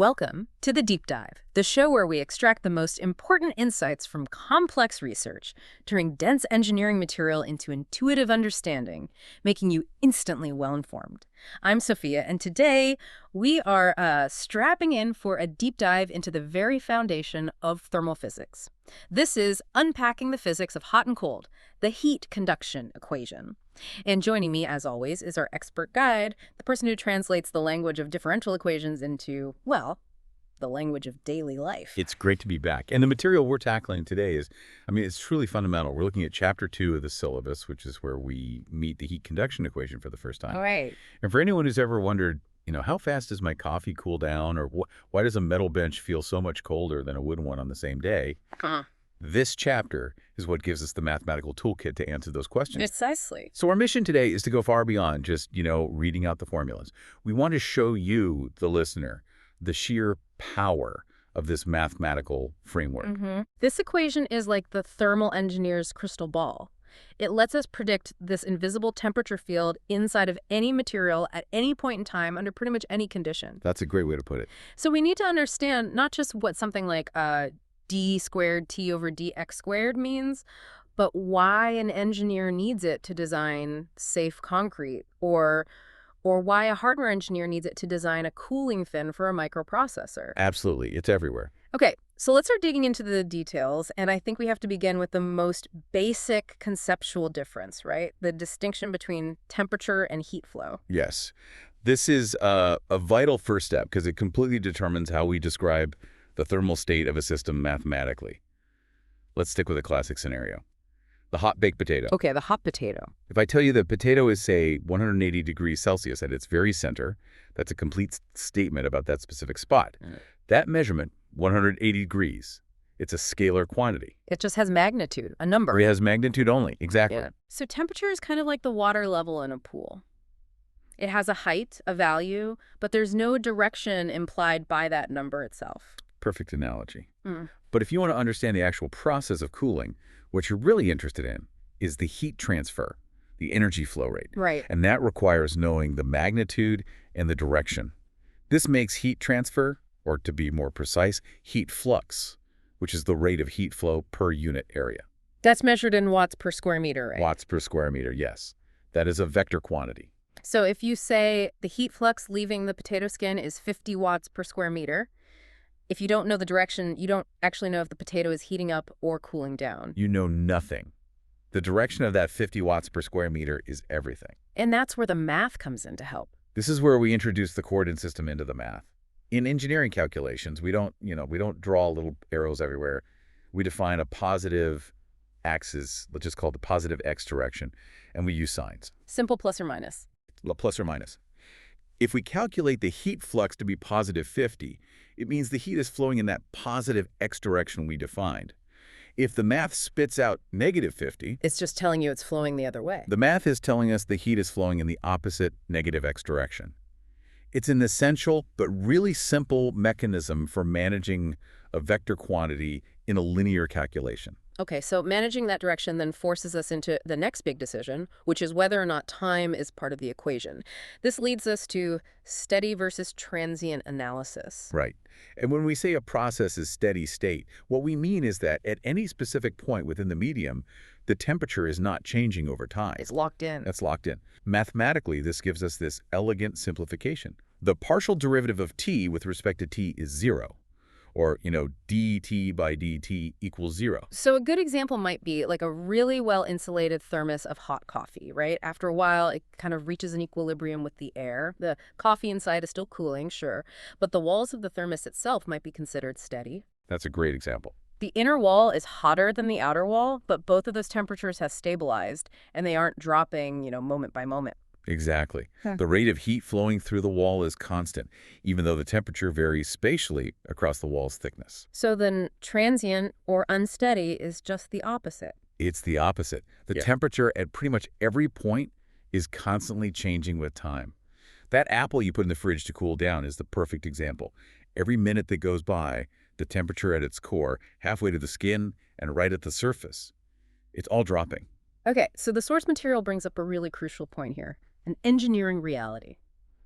Welcome to The Deep Dive, the show where we extract the most important insights from complex research, turning dense engineering material into intuitive understanding, making you instantly well-informed. I'm Sophia, and today we are strapping in for a deep dive into the very foundation of thermal physics. This is unpacking the physics of hot and cold, the Heat Conduction Equation. And joining me, as always, is our expert guide, the person who translates the language of differential equations into, well, the language of daily life. It's great to be back. And the material we're tackling today is, it's truly fundamental. We're looking at Chapter 2 of the syllabus, which is where we meet the heat conduction equation for the first time. All right. And for anyone who's ever wondered, how fast does my coffee cool down, or why does a metal bench feel so much colder than a wooden one on the same day? This chapter is what gives us the mathematical toolkit to answer those questions. Precisely. So our mission today is to go far beyond just, reading out the formulas. We want to show you, the listener, the sheer power of this mathematical framework. This equation is like the thermal engineer's crystal ball. It lets us predict this invisible temperature field inside of any material at any point in time under pretty much any condition. That's a great way to put it. So we need to understand not just what something like d squared t over dx squared means, but why an engineer needs it to design safe concrete, or why a hardware engineer needs it to design a cooling fin for a microprocessor. Absolutely. It's everywhere. Okay, so let's start digging into the details, and I think we have to begin with the most basic conceptual difference, right? The distinction between temperature and heat flow. Yes. This is a vital first step because it completely determines how we describe the thermal state of a system mathematically. Let's stick with a classic scenario. The hot baked potato. Okay, the hot potato. If I tell you the potato is, say, 180 degrees Celsius at its very center, that's a complete statement about that specific spot. That measurement, 180 degrees, it's a scalar quantity. It just has magnitude, a number. It has magnitude only, exactly. Yeah. So temperature is kind of like the water level in a pool. It has a height, a value, but there's no direction implied by that number itself. Perfect analogy. But if you want to understand the actual process of cooling, what you're really interested in is the heat transfer, the energy flow rate. Right. And that requires knowing the magnitude and the direction. This makes heat transfer, or to be more precise, heat flux, which is the rate of heat flow per unit area. That's measured in watts per square meter, right? Watts per square meter, yes. That is a vector quantity. So if you say the heat flux leaving the potato skin is 50 watts per square meter, if you don't know the direction, you don't actually know if the potato is heating up or cooling down. You know nothing. The direction of that 50 watts per square meter is everything. And that's where the math comes in to help. This is where we introduce the coordinate system into the math. In engineering calculations, we don't draw little arrows everywhere. We define a positive axis, let's just call it the positive x direction, and we use signs. Simple plus or minus. Plus or minus. If we calculate the heat flux to be positive 50, it means the heat is flowing in that positive x direction we defined. If the math spits out negative 50, it's just telling you it's flowing the other way. The math is telling us the heat is flowing in the opposite negative x direction. It's an essential but really simple mechanism for managing a vector quantity in a linear calculation. Okay, so managing that direction then forces us into the next big decision, which is whether or not time is part of the equation. This leads us to steady versus transient analysis. Right. And when we say a process is steady state, what we mean is that at any specific point within the medium, the temperature is not changing over time. It's locked in. That's locked in. Mathematically, this gives us this elegant simplification. The partial derivative of t with respect to t is 0. Or, dt by dt equals 0. So a good example might be like a really well-insulated thermos of hot coffee, right? After a while, it kind of reaches an equilibrium with the air. The coffee inside is still cooling, sure, but the walls of the thermos itself might be considered steady. That's a great example. The inner wall is hotter than the outer wall, but both of those temperatures have stabilized, and they aren't dropping, moment by moment. Exactly. The rate of heat flowing through the wall is constant, even though the temperature varies spatially across the wall's thickness. So then transient or unsteady is just the opposite. It's the opposite. The temperature at pretty much every point is constantly changing with time. That apple you put in the fridge to cool down is the perfect example. Every minute that goes by, the temperature at its core, halfway to the skin and right at the surface, it's all dropping. Okay, so the source material brings up a really crucial point here. An engineering reality.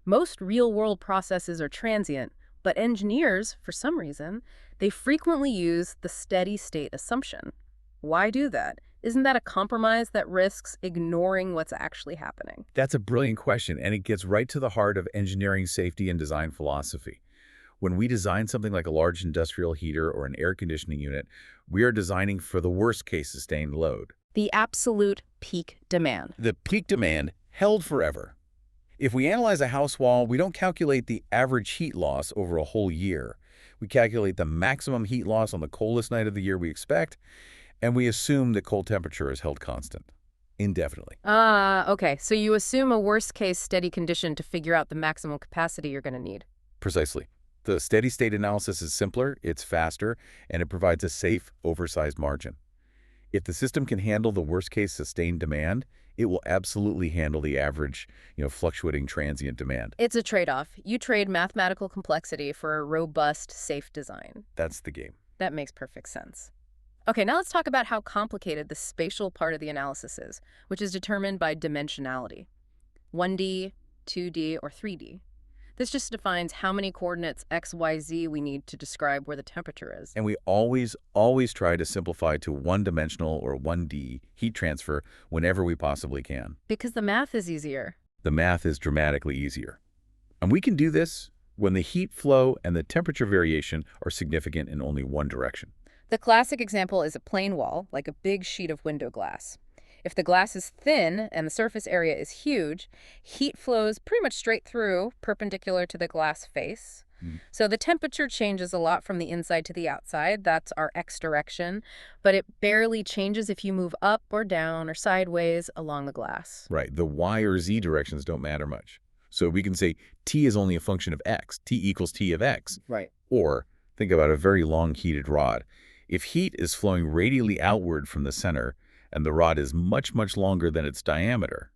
Most real-world processes are transient, But engineers, for some reason, they frequently use the steady state assumption. Why do that? Isn't that a compromise that risks ignoring what's actually happening? That's a brilliant question, and it gets right to the heart of engineering safety and design philosophy. When we design something like a large industrial heater or an air conditioning unit, we are designing for the worst-case sustained load. The absolute peak demand. The peak demand held forever. If we analyze a house wall, we don't calculate the average heat loss over a whole year. We calculate the maximum heat loss on the coldest night of the year we expect, and we assume that cold temperature is held constant indefinitely. Okay. So you assume a worst-case steady condition to figure out the maximum capacity you're going to need. Precisely. The steady-state analysis is simpler, it's faster, and it provides a safe, oversized margin. If the system can handle the worst-case sustained demand, it will absolutely handle the average, fluctuating transient demand. It's a trade-off. You trade mathematical complexity for a robust, safe design. That's the game. That makes perfect sense. Okay, now let's talk about how complicated the spatial part of the analysis is, which is determined by dimensionality. 1D, 2D, or 3D. This just defines how many coordinates x, y, z we need to describe where the temperature is. And we always try to simplify to one-dimensional or 1D heat transfer whenever we possibly can. Because the math is easier. The math is dramatically easier. And we can do this when the heat flow and the temperature variation are significant in only one direction. The classic example is a plane wall, like a big sheet of window glass. If the glass is thin and the surface area is huge, heat flows pretty much straight through, perpendicular to the glass face. So the temperature changes a lot from the inside to the outside. That's our x direction. But it barely changes if you move up or down or sideways along the glass. Right. The y or z directions don't matter much. So we can say t is only a function of x. T equals t of x. Right. Or think about a very long heated rod. If heat is flowing radially outward from the center, and the rod is much, much longer than its diameter,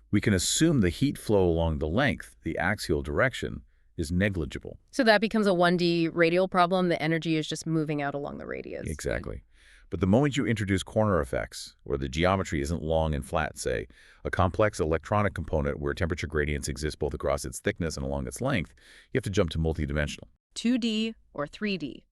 we can assume the heat flow along the length, the axial direction, is negligible. So that becomes a 1D radial problem. The energy is just moving out along the radius. Exactly. But the moment you introduce corner effects, or the geometry isn't long and flat, say, a complex electronic component where temperature gradients exist both across its thickness and along its length, you have to jump to multidimensional. 2D or 3D.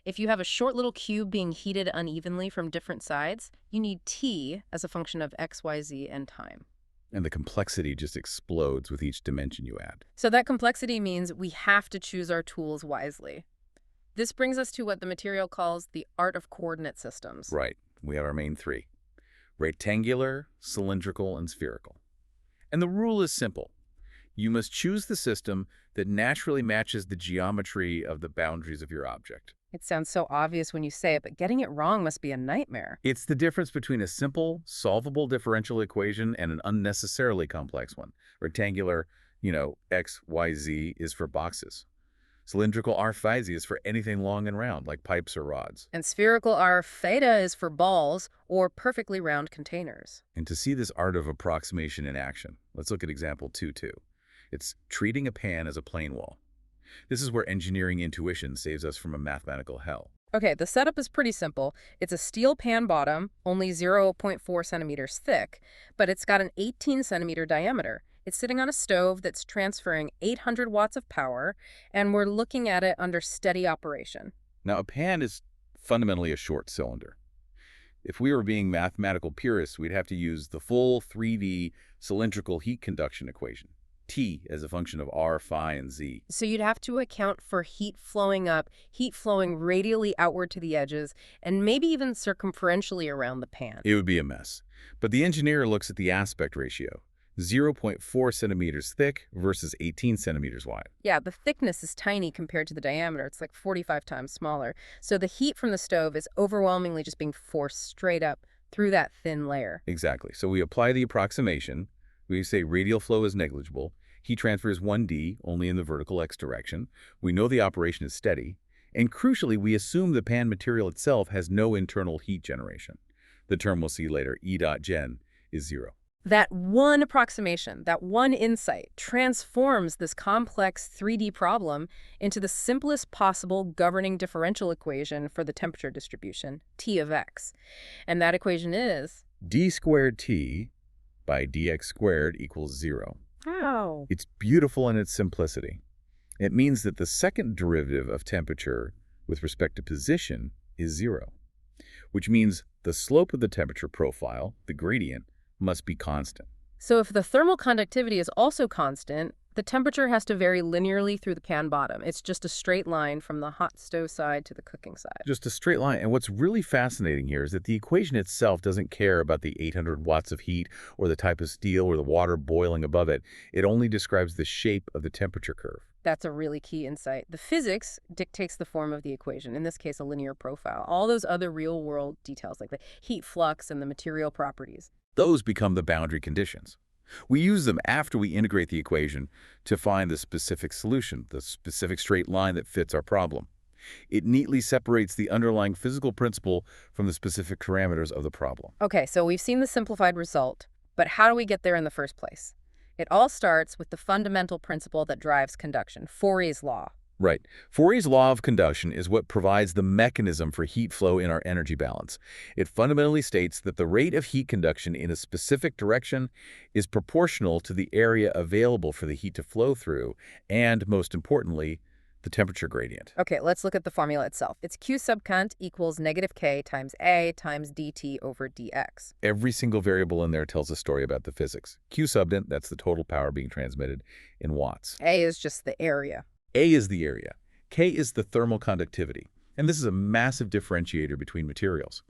If you have a short little cube being heated unevenly from different sides, you need t as a function of x, y, z, and time. And the complexity just explodes with each dimension you add. So that complexity means we have to choose our tools wisely. This brings us to what the material calls the art of coordinate systems. Right. We have our main three: rectangular, cylindrical, and spherical. And the rule is simple. You must choose the system that naturally matches the geometry of the boundaries of your object. It sounds so obvious when you say it, but getting it wrong must be a nightmare. It's the difference between a simple, solvable differential equation and an unnecessarily complex one. Rectangular, x, y, z is for boxes. Cylindrical R phi z is for anything long and round, like pipes or rods. And spherical R theta is for balls or perfectly round containers. And to see this art of approximation in action, let's look at example 2.2. It's treating a pan as a plane wall. This is where engineering intuition saves us from a mathematical hell. Okay, the setup is pretty simple. It's a steel pan bottom, only 0.4 centimeters thick, but it's got an 18 centimeter diameter. It's sitting on a stove that's transferring 800 watts of power, and we're looking at it under steady operation. Now, a pan is fundamentally a short cylinder. If we were being mathematical purists, we'd have to use the full 3D cylindrical heat conduction equation. T as a function of R, phi, and z. So you'd have to account for heat flowing up, heat flowing radially outward to the edges, and maybe even circumferentially around the pan. It would be a mess. But the engineer looks at the aspect ratio, 0.4 centimeters thick versus 18 centimeters wide. Yeah, the thickness is tiny compared to the diameter. It's like 45 times smaller. So the heat from the stove is overwhelmingly just being forced straight up through that thin layer. Exactly. So we apply the approximation. We say radial flow is negligible. Heat transfer is 1D, only in the vertical x direction. We know the operation is steady. And crucially, we assume the pan material itself has no internal heat generation. The term we'll see later, E.gen, is 0. That one approximation, that one insight, transforms this complex 3D problem into the simplest possible governing differential equation for the temperature distribution, T of x. And that equation is d squared T by dx squared equals 0. Wow. It's beautiful in its simplicity. It means that the second derivative of temperature with respect to position is 0, which means the slope of the temperature profile, the gradient, must be constant. So if the thermal conductivity is also constant, the temperature has to vary linearly through the can bottom. It's just a straight line from the hot stove side to the cooking side. Just a straight line. And what's really fascinating here is that the equation itself doesn't care about the 800 watts of heat or the type of steel or the water boiling above it. It only describes the shape of the temperature curve. That's a really key insight. The physics dictates the form of the equation, in this case, a linear profile. All those other real-world details, like the heat flux and the material properties, Those become the boundary conditions. We use them after we integrate the equation to find the specific solution, the specific straight line that fits our problem. It neatly separates the underlying physical principle from the specific parameters of the problem. Okay, so we've seen the simplified result, but how do we get there in the first place? It all starts with the fundamental principle that drives conduction, Fourier's law. Right. Fourier's law of conduction is what provides the mechanism for heat flow in our energy balance. It fundamentally states that the rate of heat conduction in a specific direction is proportional to the area available for the heat to flow through, and, most importantly, the temperature gradient. Okay, let's look at the formula itself. It's Q sub cont equals negative K times A times dt over dx. Every single variable in there tells a story about the physics. Q subdent, that's the total power being transmitted in watts. A is just the area. A is the area. K is the thermal conductivity. And this is a massive differentiator between materials.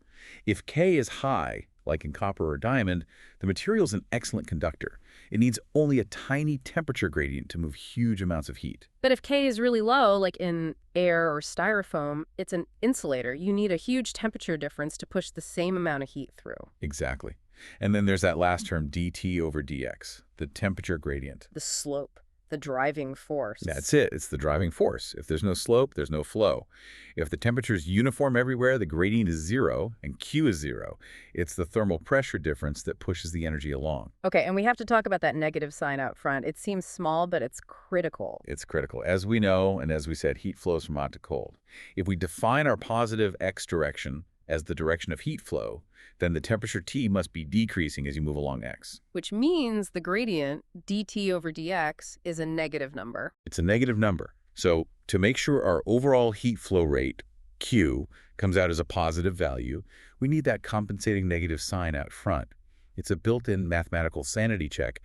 If K is high, like in copper or diamond, the material is an excellent conductor. It needs only a tiny temperature gradient to move huge amounts of heat. But if K is really low, like in air or styrofoam, it's an insulator. You need a huge temperature difference to push the same amount of heat through. Exactly. And then there's that last term, dt over dx, the temperature gradient. The slope, the driving force. That's it. It's the driving force. If there's no slope, there's no flow. If the temperature is uniform everywhere, the gradient is 0 and Q is 0. It's the thermal pressure difference that pushes the energy along. Okay, and we have to talk about that negative sign out front. It seems small, but it's critical. It's critical. As we know, and as we said, heat flows from hot to cold. If we define our positive x direction as the direction of heat flow, then the temperature T must be decreasing as you move along x. Which means the gradient, dt over dx, is a negative number. It's a negative number. So to make sure our overall heat flow rate, Q, comes out as a positive value, we need that compensating negative sign out front. It's a built-in mathematical sanity check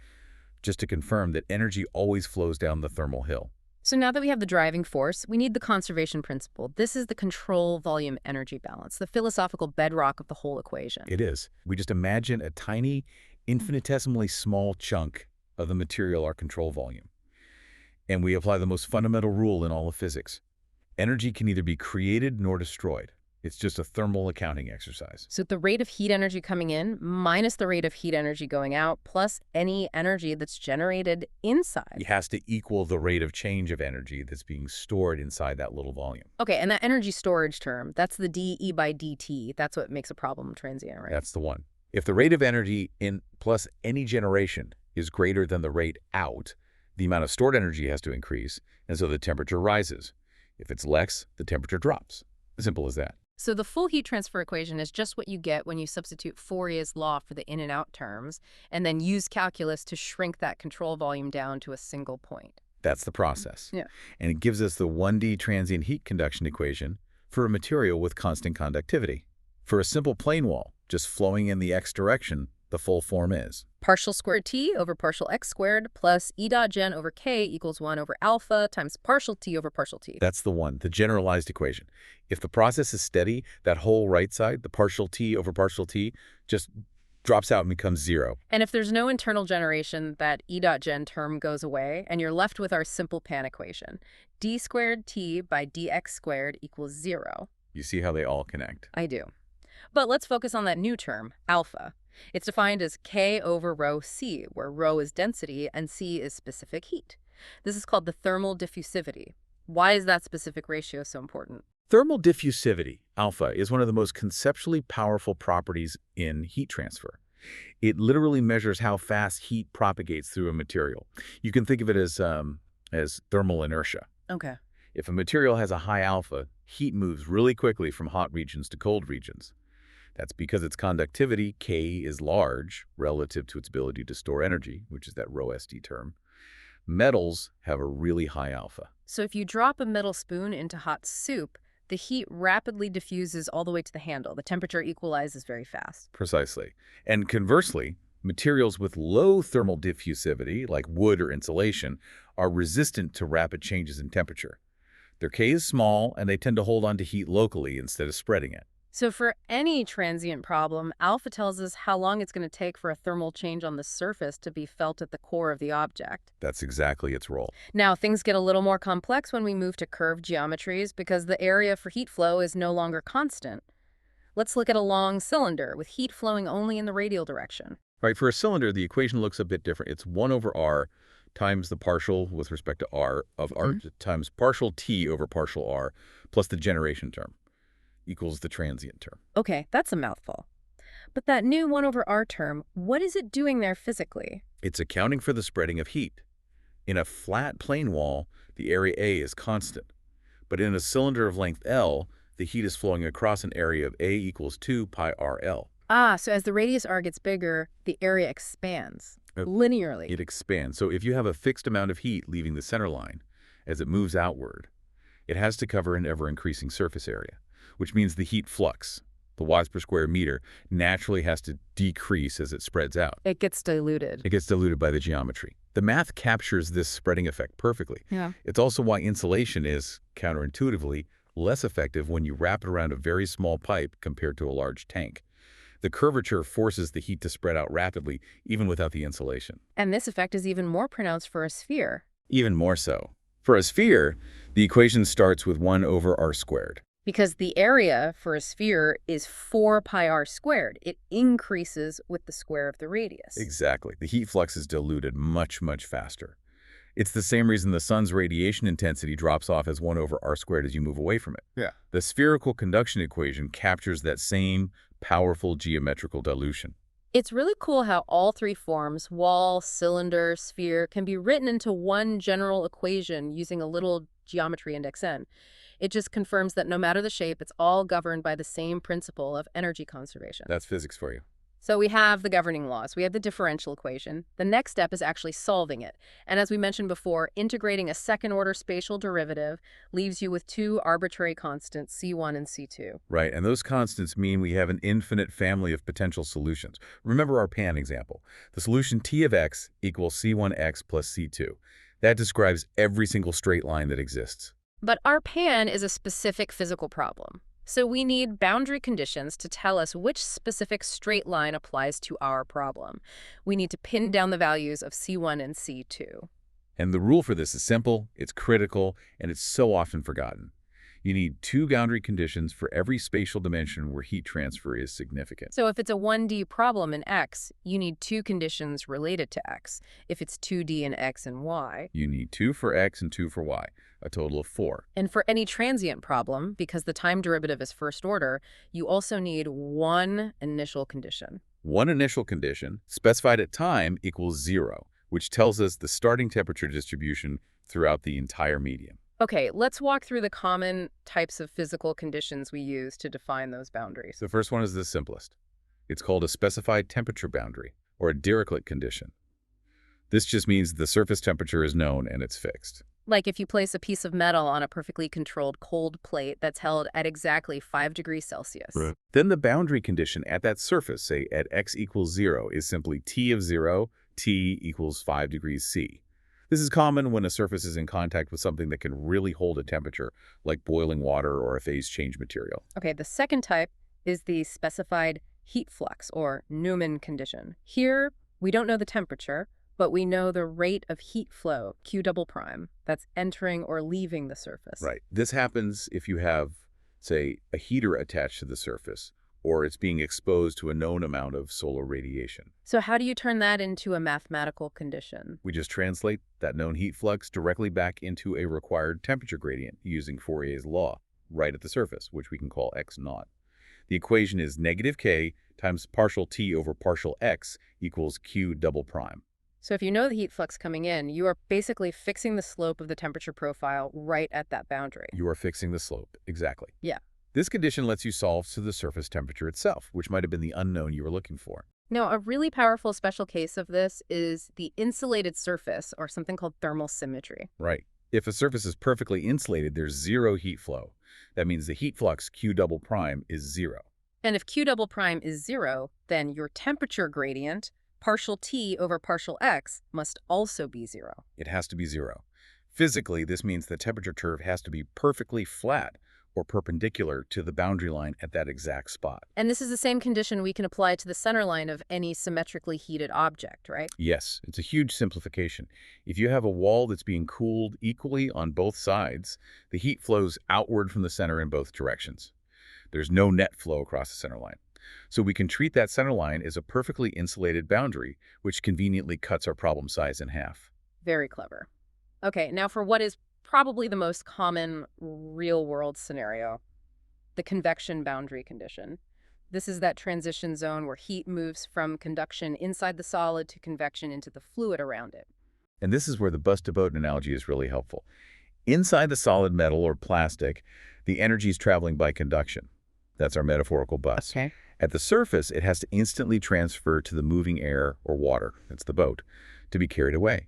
just to confirm that energy always flows down the thermal hill. So now that we have the driving force, we need the conservation principle. This is the control volume energy balance, the philosophical bedrock of the whole equation. It is. We just imagine a tiny, infinitesimally small chunk of the material, our control volume. And we apply the most fundamental rule in all of physics. Energy can neither be created nor destroyed. It's just a thermal accounting exercise. So the rate of heat energy coming in minus the rate of heat energy going out plus any energy that's generated inside. It has to equal the rate of change of energy that's being stored inside that little volume. Okay, and that energy storage term, that's the dE by dt. That's what makes a problem transient, right? That's the one. If the rate of energy in plus any generation is greater than the rate out, the amount of stored energy has to increase, and so the temperature rises. If it's less, the temperature drops. Simple as that. So the full heat transfer equation is just what you get when you substitute Fourier's law for the in and out terms, and then use calculus to shrink that control volume down to a single point. That's the process. Yeah. And it gives us the 1D transient heat conduction equation for a material with constant conductivity. For a simple plane wall, just flowing in the x direction, the full form is Partial squared t over partial x squared plus E dot gen over k equals 1 over alpha times partial t over partial t. That's the one, the generalized equation. If the process is steady, that whole right side, the partial t over partial t, just drops out and becomes 0. And if there's no internal generation, that E dot gen term goes away, and you're left with our simple pan equation. D squared t by dx squared equals 0. You see how they all connect? I do. But let's focus on that new term, alpha. It's defined as K over rho C, where rho is density and C is specific heat. This is called the thermal diffusivity. Why is that specific ratio so important? Thermal diffusivity, alpha, is one of the most conceptually powerful properties in heat transfer. It literally measures how fast heat propagates through a material. You can think of it as thermal inertia. Okay. If a material has a high alpha, heat moves really quickly from hot regions to cold regions. That's because its conductivity, K, is large relative to its ability to store energy, which is that rho ST term. Metals have a really high alpha. So if you drop a metal spoon into hot soup, the heat rapidly diffuses all the way to the handle. The temperature equalizes very fast. Precisely. And conversely, materials with low thermal diffusivity, like wood or insulation, are resistant to rapid changes in temperature. Their K is small, and they tend to hold on to heat locally instead of spreading it. So for any transient problem, alpha tells us how long it's going to take for a thermal change on the surface to be felt at the core of the object. That's exactly its role. Now, things get a little more complex when we move to curved geometries because the area for heat flow is no longer constant. Let's look at a long cylinder with heat flowing only in the radial direction. Right, for a cylinder, the equation looks a bit different. It's 1 over r times the partial with respect to r of r times partial t over partial r plus the generation term equals the transient term. Okay, that's a mouthful. But that new 1 over r term, what is it doing there physically? It's accounting for the spreading of heat. In a flat plane wall, the area A is constant. But in a cylinder of length L, the heat is flowing across an area of A equals 2 pi RL. Ah, so as the radius r gets bigger, the area expands linearly. It expands. So if you have a fixed amount of heat leaving the center line, as it moves outward, it has to cover an ever-increasing surface area, which means the heat flux, the watts per square meter, naturally has to decrease as it spreads out. It gets diluted. It gets diluted by the geometry. The math captures this spreading effect perfectly. Yeah. It's also why insulation is, counterintuitively, less effective when you wrap it around a very small pipe compared to a large tank. The curvature forces the heat to spread out rapidly, even without the insulation. And this effect is even more pronounced for a sphere. Even more so. For a sphere, the equation starts with 1 over r squared. Because the area for a sphere is 4 pi r squared. It increases with the square of the radius. Exactly. The heat flux is diluted much, much faster. It's the same reason the sun's radiation intensity drops off as 1 over r squared as you move away from it. Yeah. The spherical conduction equation captures that same powerful geometrical dilution. It's really cool how all three forms, wall, cylinder, sphere, can be written into one general equation using a little geometry index n. It just confirms that no matter the shape, it's all governed by the same principle of energy conservation. That's physics for you. So we have the governing laws. We have the differential equation. The next step is actually solving it. And as we mentioned before, integrating a second-order spatial derivative leaves you with two arbitrary constants, C1 and C2. Right, and those constants mean we have an infinite family of potential solutions. Remember our pan example. The solution T of x equals C1x plus C2. That describes every single straight line that exists. But our pan is a specific physical problem. So we need boundary conditions to tell us which specific straight line applies to our problem. We need to pin down the values of C1 and C2. And the rule for this is simple, it's critical, and it's so often forgotten. You need two boundary conditions for every spatial dimension where heat transfer is significant. So if it's a 1D problem in X, you need two conditions related to X. If it's 2D in X and Y, you need 2 for X and 2 for Y, a total of 4. And for any transient problem, because the time derivative is first order, you also need one initial condition. One initial condition, specified at time, equals 0, which tells us the starting temperature distribution throughout the entire medium. Okay, let's walk through the common types of physical conditions we use to define those boundaries. The first one is the simplest. It's called a specified temperature boundary, or a Dirichlet condition. This just means the surface temperature is known and it's fixed. Like if you place a piece of metal on a perfectly controlled cold plate that's held at exactly 5 degrees Celsius. Right. Then the boundary condition at that surface, say at x equals 0, is simply T of 0, T equals 5 degrees C. This is common when a surface is in contact with something that can really hold a temperature, like boiling water or a phase change material. Okay, the second type is the specified heat flux, or Newman condition. Here, we don't know the temperature, but we know the rate of heat flow, Q double prime, that's entering or leaving the surface. Right. This happens if you have, say, a heater attached to the surface, or it's being exposed to a known amount of solar radiation. So how do you turn that into a mathematical condition? We just translate that known heat flux directly back into a required temperature gradient using Fourier's law, right at the surface, which we can call x naught. The equation is negative k times partial t over partial x equals q double prime. So if you know the heat flux coming in, you are basically fixing the slope of the temperature profile right at that boundary. You are fixing the slope, exactly. Yeah. This condition lets you solve to the surface temperature itself, which might have been the unknown you were looking for. Now, a really powerful special case of this is the insulated surface, or something called thermal symmetry. Right. If a surface is perfectly insulated, there's zero heat flow. That means the heat flux Q double prime is zero. And if Q double prime is zero, then your temperature gradient, partial T over partial X, must also be zero. It has to be zero. Physically, this means the temperature curve has to be perfectly flat or perpendicular to the boundary line at that exact spot. And this is the same condition we can apply to the center line of any symmetrically heated object, right? Yes, it's a huge simplification. If you have a wall that's being cooled equally on both sides, the heat flows outward from the center in both directions. There's no net flow across the center line. So we can treat that center line as a perfectly insulated boundary, which conveniently cuts our problem size in half. Very clever. Okay, now for what is probably the most common real-world scenario, the convection boundary condition. This is that transition zone where heat moves from conduction inside the solid to convection into the fluid around it. And this is where the bus-to-boat analogy is really helpful. Inside the solid metal or plastic, the energy is traveling by conduction. That's our metaphorical bus. Okay. At the surface, it has to instantly transfer to the moving air or water, that's the boat, to be carried away.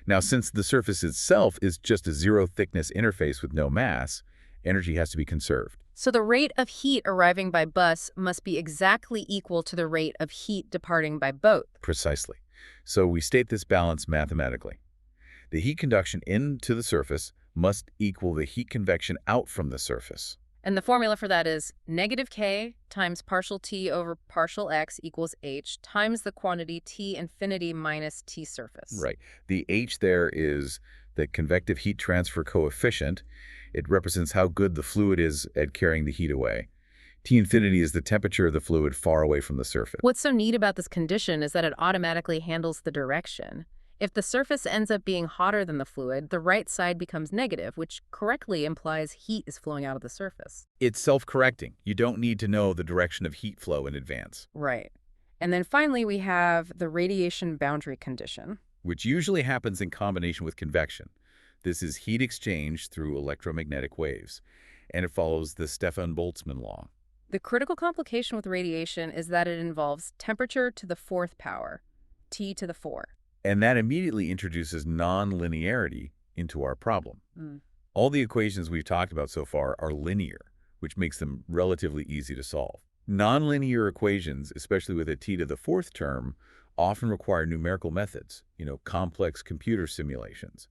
Now, since the surface itself is just a zero-thickness interface with no mass, energy has to be conserved. So the rate of heat arriving by bus must be exactly equal to the rate of heat departing by boat. Precisely. So we state this balance mathematically. The heat conduction into the surface must equal the heat convection out from the surface. And the formula for that is negative K times partial T over partial X equals H times the quantity T infinity minus T surface. Right. The H there is the convective heat transfer coefficient. It represents how good the fluid is at carrying the heat away. T infinity is the temperature of the fluid far away from the surface. What's so neat about this condition is that it automatically handles the direction. If the surface ends up being hotter than the fluid, the right side becomes negative, which correctly implies heat is flowing out of the surface. It's self-correcting. You don't need to know the direction of heat flow in advance. Right. And then finally, we have the radiation boundary condition, which usually happens in combination with convection. This is heat exchange through electromagnetic waves, and it follows the Stefan-Boltzmann law. The critical complication with radiation is that it involves temperature to the fourth power, T to the 4. And that immediately introduces non-linearity into our problem. All the equations we've talked about so far are linear, which makes them relatively easy to solve. Nonlinear equations, especially with a t to the fourth term, often require numerical methods, complex computer simulations,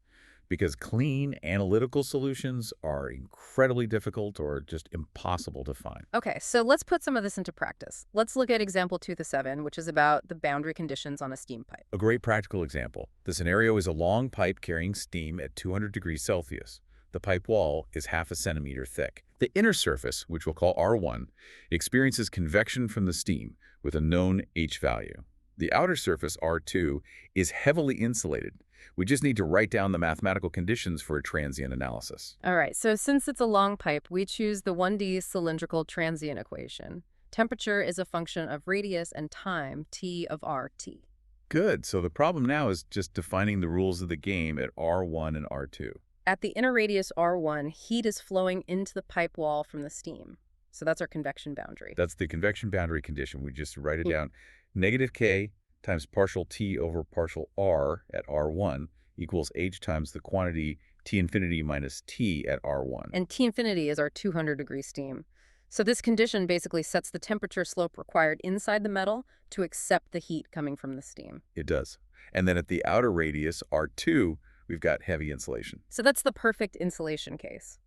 because clean analytical solutions are incredibly difficult or just impossible to find. Okay, so let's put some of this into practice. Let's look at example 2-7, which is about the boundary conditions on a steam pipe. A great practical example. The scenario is a long pipe carrying steam at 200 degrees Celsius. The pipe wall is half a centimeter thick. The inner surface, which we'll call R1, experiences convection from the steam with a known H value. The outer surface, R2, is heavily insulated. We just need to write down the mathematical conditions for a transient analysis. All right, so since it's a long pipe, we choose the 1D cylindrical transient equation. Temperature is a function of radius and time, T of RT. Good. So the problem now is just defining the rules of the game at R1 and R2. At the inner radius R1, heat is flowing into the pipe wall from the steam. So that's our convection boundary. That's the convection boundary condition. We just write it down. Negative K times partial T over partial R at R1 equals H times the quantity T infinity minus T at R1. And T infinity is our 200-degree steam. So this condition basically sets the temperature slope required inside the metal to accept the heat coming from the steam. It does. And then at the outer radius, R2, we've got heavy insulation. So that's the perfect insulation case.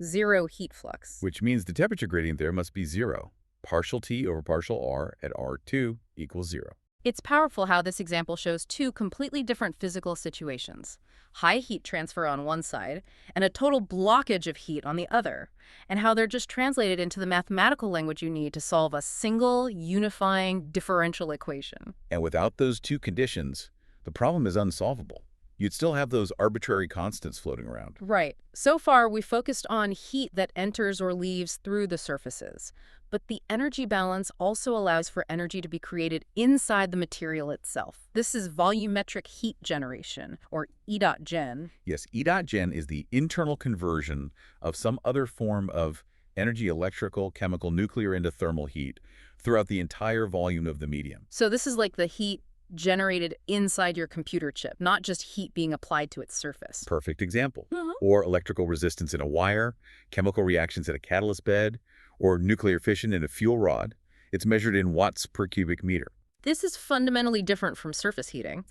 Zero heat flux. Which means the temperature gradient there must be zero. Partial T over partial R at R2 equals 0. It's powerful how this example shows two completely different physical situations. High heat transfer on one side, and a total blockage of heat on the other, and how they're just translated into the mathematical language you need to solve a single, unifying differential equation. And without those two conditions, the problem is unsolvable. You'd still have those arbitrary constants floating around. Right. So far, we focused on heat that enters or leaves through the surfaces. But the energy balance also allows for energy to be created inside the material itself. This is volumetric heat generation, or E.gen. Yes, E.gen is the internal conversion of some other form of energy, electrical, chemical, nuclear into thermal heat throughout the entire volume of the medium. So this is like the heat generated inside your computer chip, not just heat being applied to its surface. Perfect example. Mhm. Or electrical resistance in a wire, chemical reactions in a catalyst bed, or nuclear fission in a fuel rod. It's measured in watts per cubic meter. This is fundamentally different from surface heating.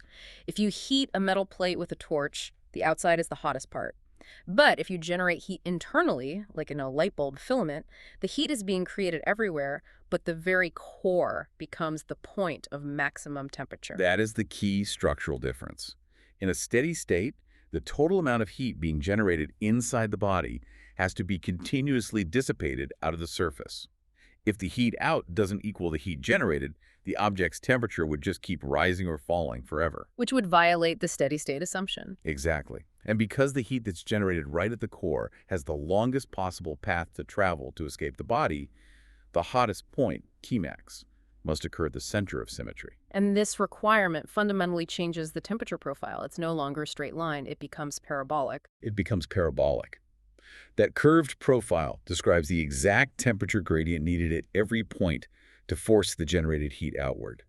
If you heat a metal plate with a torch, the outside is the hottest part. But if you generate heat internally, like in a light bulb filament, the heat is being created everywhere, but the very core becomes the point of maximum temperature. That is the key structural difference. In a steady state, the total amount of heat being generated inside the body has to be continuously dissipated out of the surface. If the heat out doesn't equal the heat generated, the object's temperature would just keep rising or falling forever. Which would violate the steady state assumption. Exactly. And because the heat that's generated right at the core has the longest possible path to travel to escape the body, the hottest point, Tmax, must occur at the center of symmetry. And this requirement fundamentally changes the temperature profile. It's no longer a straight line. It becomes parabolic. It becomes parabolic. That curved profile describes the exact temperature gradient needed at every point to force the generated heat outward.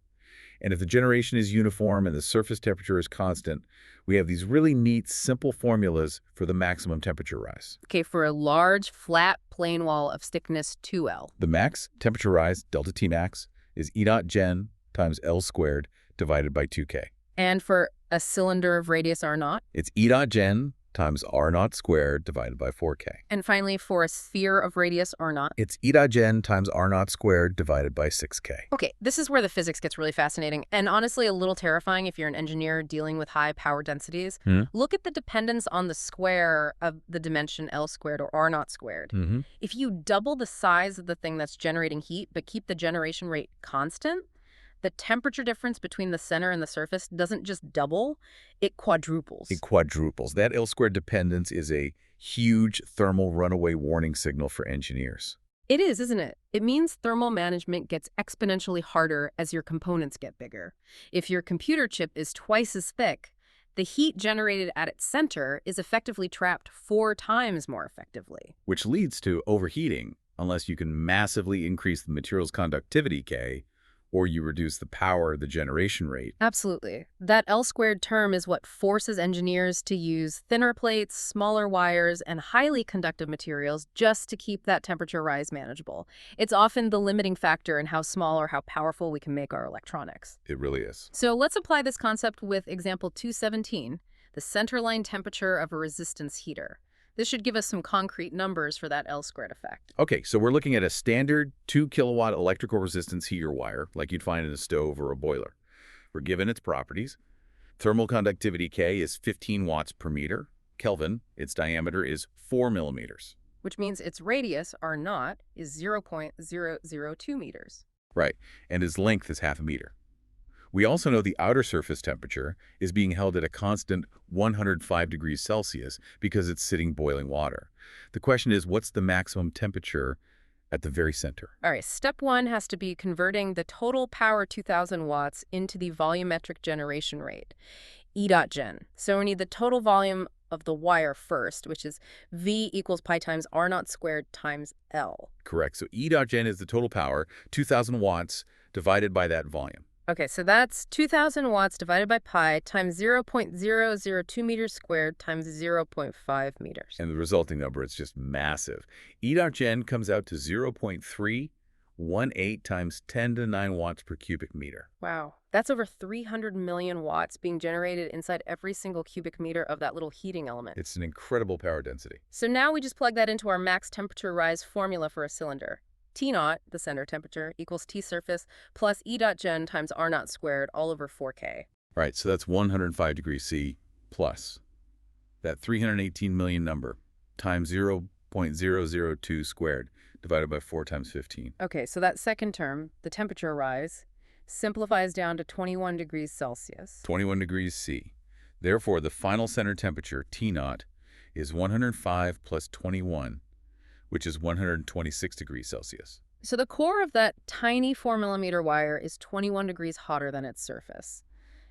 And if the generation is uniform and the surface temperature is constant, we have these really neat, simple formulas for the maximum temperature rise. Okay, for a large, flat plane wall of thickness 2L. The max temperature rise, delta T max, is E dot gen times L squared divided by 2K. And for a cylinder of radius R naught. It's E dot gen times R naught squared divided by 4K. And finally, for a sphere of radius R naught. It's E dot gen times R naught squared divided by 6K. Okay, this is where the physics gets really fascinating and honestly a little terrifying if you're an engineer dealing with high power densities. Look at the dependence on the square of the dimension L squared or R naught squared. If you double the size of the thing that's generating heat but keep the generation rate constant, the temperature difference between the center and the surface doesn't just double, it quadruples. It quadruples. That L squared dependence is a huge thermal runaway warning signal for engineers. It is, isn't it? It means thermal management gets exponentially harder as your components get bigger. If your computer chip is twice as thick, the heat generated at its center is effectively trapped 4 times more effectively. Which leads to overheating unless you can massively increase the material's conductivity, K, or you reduce the power, the generation rate. Absolutely. That L squared term is what forces engineers to use thinner plates, smaller wires, and highly conductive materials just to keep that temperature rise manageable. It's often the limiting factor in how small or how powerful we can make our electronics. It really is. So let's apply this concept with example 217, the centerline temperature of a resistance heater. This should give us some concrete numbers for that L squared effect. Okay, so we're looking at a standard 2 kilowatt electrical resistance heater wire, like you'd find in a stove or a boiler. We're given its properties. Thermal conductivity K is 15 watts per meter. Kelvin, its diameter is 4 millimeters. Which means its radius, R naught, is 0.002 meters. Right, and its length is half a meter. We also know the outer surface temperature is being held at a constant 105 degrees Celsius because it's sitting boiling water. The question is, what's the maximum temperature at the very center? All right, step 1 has to be converting the total power 2,000 watts into the volumetric generation rate, E dot gen. So we need the total volume of the wire first, which is V equals pi times R naught squared times L. Correct. So E dot gen is the total power, 2,000 watts, divided by that volume. Okay, so that's 2,000 watts divided by pi times 0.002 meters squared times 0.5 meters. And the resulting number is just massive. E dot gen comes out to 0.318 times 10 to the 9 watts per cubic meter. Wow, that's over 300 million watts being generated inside every single cubic meter of that little heating element. It's an incredible power density. So now we just plug that into our max temperature rise formula for a cylinder. T naught, the center temperature, equals T surface plus E dot gen times R naught squared all over 4K. Right, so that's 105 degrees C plus that 318 million number times 0.002 squared divided by 4 times 15. Okay, so that second term, the temperature rise, simplifies down to 21 degrees Celsius. 21 degrees C. Therefore, the final center temperature, T naught, is 105 plus 21, which is 126 degrees Celsius. So the core of that tiny 4 millimeter wire is 21 degrees hotter than its surface.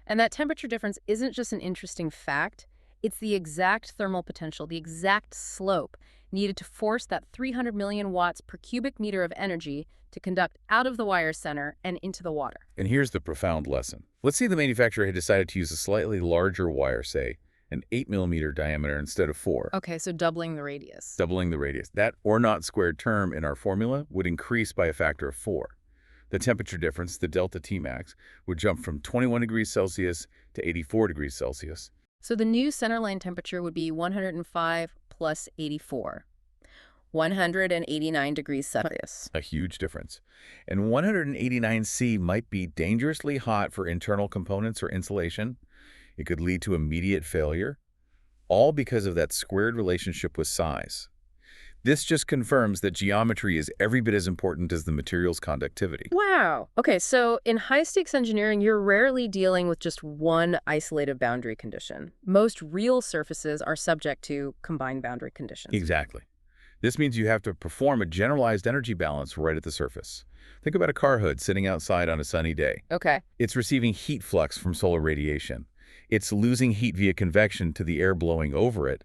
And that temperature difference isn't just an interesting fact, it's the exact thermal potential, the exact slope needed to force that 300 million watts per cubic meter of energy to conduct out of the wire center and into the water. And here's the profound lesson. Let's say the manufacturer had decided to use a slightly larger wire, say, an 8mm diameter instead of 4. Okay, so doubling the radius. Doubling the radius. That or naught squared term in our formula would increase by a factor of 4. The temperature difference, the delta Tmax, would jump from 21 degrees Celsius to 84 degrees Celsius. So the new centerline temperature would be 105 plus 84. 189 degrees Celsius. A huge difference. And 189°C might be dangerously hot for internal components or insulation. It could lead to immediate failure, all because of that squared relationship with size. This just confirms that geometry is every bit as important as the material's conductivity. Wow. Okay, so in high-stakes engineering, you're rarely dealing with just one isolated boundary condition. Most real surfaces are subject to combined boundary conditions. Exactly. This means you have to perform a generalized energy balance right at the surface. Think about a car hood sitting outside on a sunny day. Okay. It's receiving heat flux from solar radiation. It's losing heat via convection to the air blowing over it,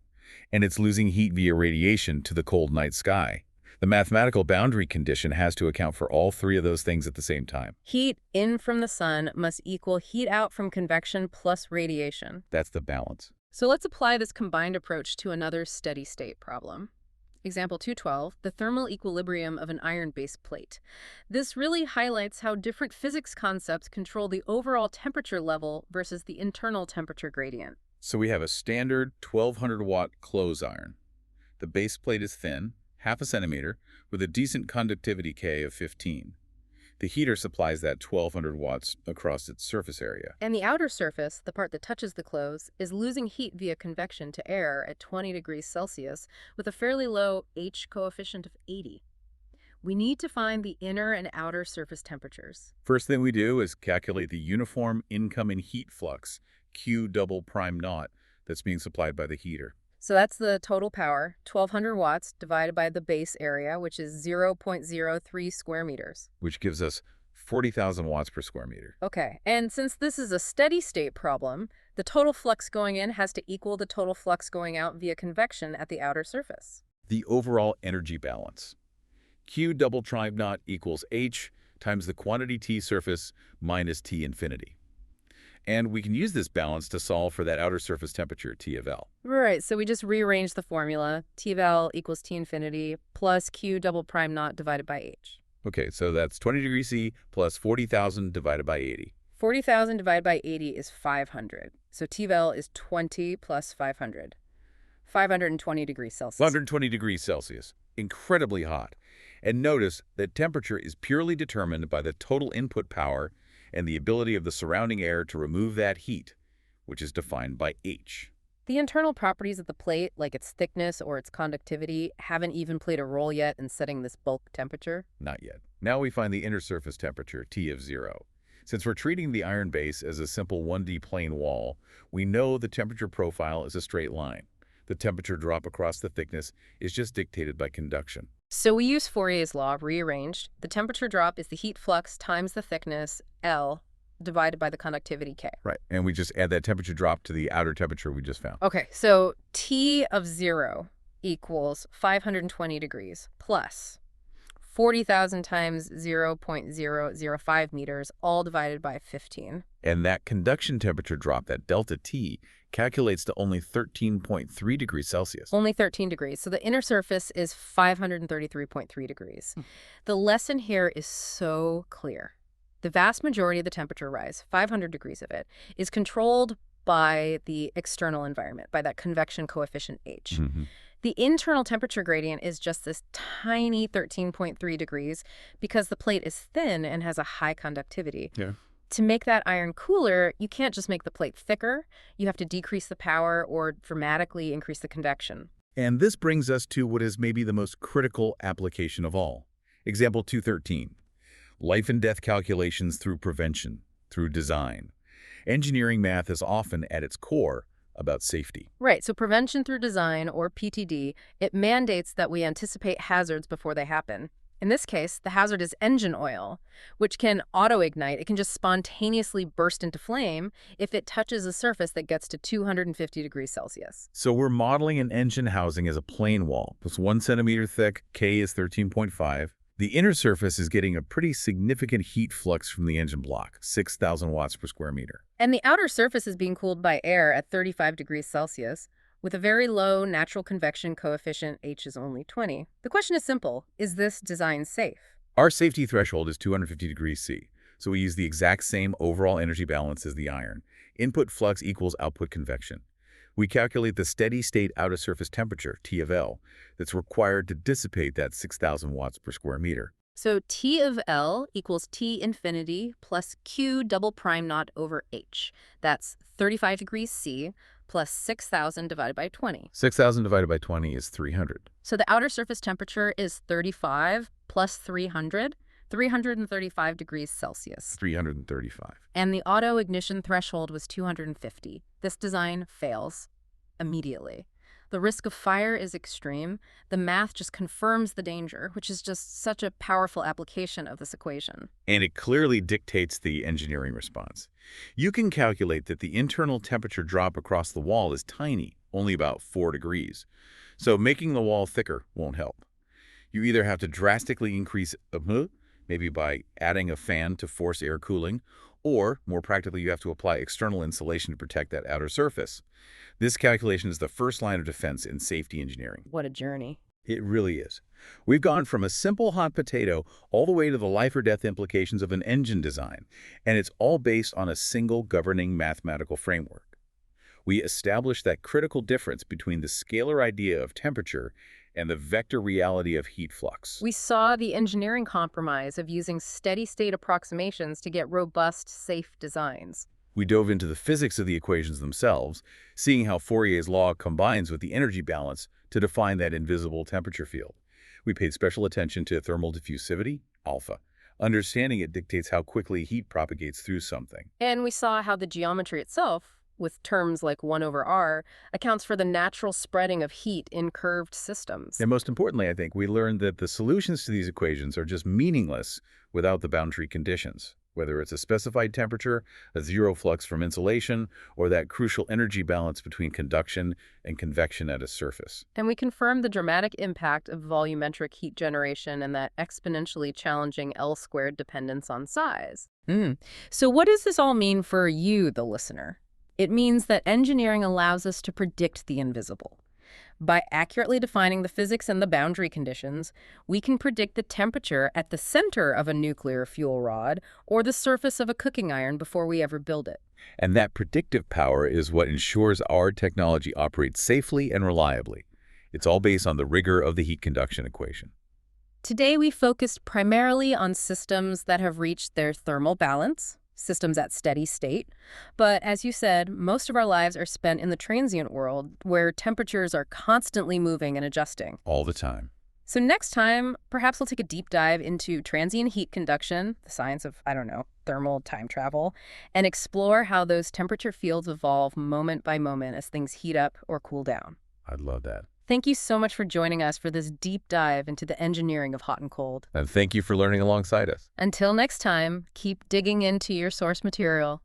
and it's losing heat via radiation to the cold night sky. The mathematical boundary condition has to account for all three of those things at the same time. Heat in from the sun must equal heat out from convection plus radiation. That's the balance. So let's apply this combined approach to another steady-state problem. Example 212, the thermal equilibrium of an iron-based plate. This really highlights how different physics concepts control the overall temperature level versus the internal temperature gradient. So we have a standard 1200-watt clothes iron. The base plate is thin, half a centimeter, with a decent conductivity K of 15. The heater supplies that 1200 watts across its surface area. And the outer surface, the part that touches the clothes, is losing heat via convection to air at 20 degrees Celsius with a fairly low H coefficient of 80. We need to find the inner and outer surface temperatures. First thing we do is calculate the uniform incoming heat flux, Q double prime naught, that's being supplied by the heater. So that's the total power, 1200 watts divided by the base area, which is 0.03 square meters. Which gives us 40,000 watts per square meter. Okay, and since this is a steady state problem, the total flux going in has to equal the total flux going out via convection at the outer surface. The overall energy balance. Q double prime naught equals H times the quantity T surface minus T infinity. And we can use this balance to solve for that outer surface temperature, T of L. Right, so we just rearrange the formula. T of L equals T infinity plus Q double prime naught divided by H. Okay, so that's 20 degrees C plus 40,000 divided by 80. 40,000 divided by 80 is 500. So T of L is 20 plus 500. 520 degrees Celsius. 120 degrees Celsius. Incredibly hot. And notice that temperature is purely determined by the total input power and the ability of the surrounding air to remove that heat, which is defined by H. The internal properties of the plate, like its thickness or its conductivity, haven't even played a role yet in setting this bulk temperature? Not yet. Now we find the inner surface temperature, T of 0. Since we're treating the iron base as a simple 1D plane wall, we know the temperature profile is a straight line. The temperature drop across the thickness is just dictated by conduction. So we use Fourier's law rearranged. The temperature drop is the heat flux times the thickness, L, divided by the conductivity, K. Right, and we just add that temperature drop to the outer temperature we just found. Okay, so T of 0 equals 520 degrees plus 40,000 times 0.005 meters, all divided by 15. And that conduction temperature drop, that delta T, calculates to only 13.3 degrees Celsius. Only 13 degrees. So the inner surface is 533.3 degrees. The lesson here is so clear. The vast majority of the temperature rise, 500 degrees of it, is controlled by the external environment, by that convection coefficient H. The internal temperature gradient is just this tiny 13.3 degrees because the plate is thin and has a high conductivity. Yeah. To make that iron cooler, you can't just make the plate thicker. You have to decrease the power or dramatically increase the convection. And this brings us to what is maybe the most critical application of all. Example 213. Life and death calculations through prevention, through design. Engineering math is often, at its core, about safety. Right, so prevention through design, or PTD, it mandates that we anticipate hazards before they happen. In this case, the hazard is engine oil, which can auto-ignite. It can just spontaneously burst into flame if it touches a surface that gets to 250 degrees Celsius. So we're modeling an engine housing as a plane wall. It's 1 centimeter thick, K is 13.5, The inner surface is getting a pretty significant heat flux from the engine block, 6,000 watts per square meter. And the outer surface is being cooled by air at 35 degrees Celsius, with a very low natural convection coefficient, H is only 20. The question is simple: is this design safe? Our safety threshold is 250 degrees C, so we use the exact same overall energy balance as the iron. Input flux equals output convection. We calculate the steady-state outer surface temperature, T of L, that's required to dissipate that 6,000 watts per square meter. So T of L equals T infinity plus Q double prime naught over H. That's 35 degrees C plus 6,000 divided by 20. 6,000 divided by 20 is 300. So the outer surface temperature is 35 plus 300, 335 degrees Celsius. 335. And the auto ignition threshold was 250. This design fails immediately. The risk of fire is extreme. The math just confirms the danger, which is just such a powerful application of this equation. And it clearly dictates the engineering response. You can calculate that the internal temperature drop across the wall is tiny, only about 4 degrees. So making the wall thicker won't help. You either have to drastically increase maybe by adding a fan to force air cooling, or, more practically, you have to apply external insulation to protect that outer surface. This calculation is the first line of defense in safety engineering. What a journey. It really is. We've gone from a simple hot potato all the way to the life or death implications of an engine design, and it's all based on a single governing mathematical framework. We established that critical difference between the scalar idea of temperature and the vector reality of heat flux. We saw the engineering compromise of using steady-state approximations to get robust, safe designs. We dove into the physics of the equations themselves, seeing how Fourier's law combines with the energy balance to define that invisible temperature field. We paid special attention to thermal diffusivity, alpha. Understanding it dictates how quickly heat propagates through something. And we saw how the geometry itself, with terms like 1 over r, accounts for the natural spreading of heat in curved systems. And most importantly, I think, we learned that the solutions to these equations are just meaningless without the boundary conditions, whether it's a specified temperature, a zero flux from insulation, or that crucial energy balance between conduction and convection at a surface. And we confirmed the dramatic impact of volumetric heat generation and that exponentially challenging L-squared dependence on size. So what does this all mean for you, the listener? It means that engineering allows us to predict the invisible. By accurately defining the physics and the boundary conditions, we can predict the temperature at the center of a nuclear fuel rod or the surface of a cooking iron before we ever build it. And that predictive power is what ensures our technology operates safely and reliably. It's all based on the rigor of the heat conduction equation. Today, we focused primarily on systems that have reached their thermal balance, systems at steady state. But as you said, most of our lives are spent in the transient world where temperatures are constantly moving and adjusting. All the time. So next time, perhaps we'll take a deep dive into transient heat conduction, the science of, thermal time travel, and explore how those temperature fields evolve moment by moment as things heat up or cool down. I'd love that. Thank you so much for joining us for this deep dive into the engineering of hot and cold. And thank you for learning alongside us. Until next time, keep digging into your source material.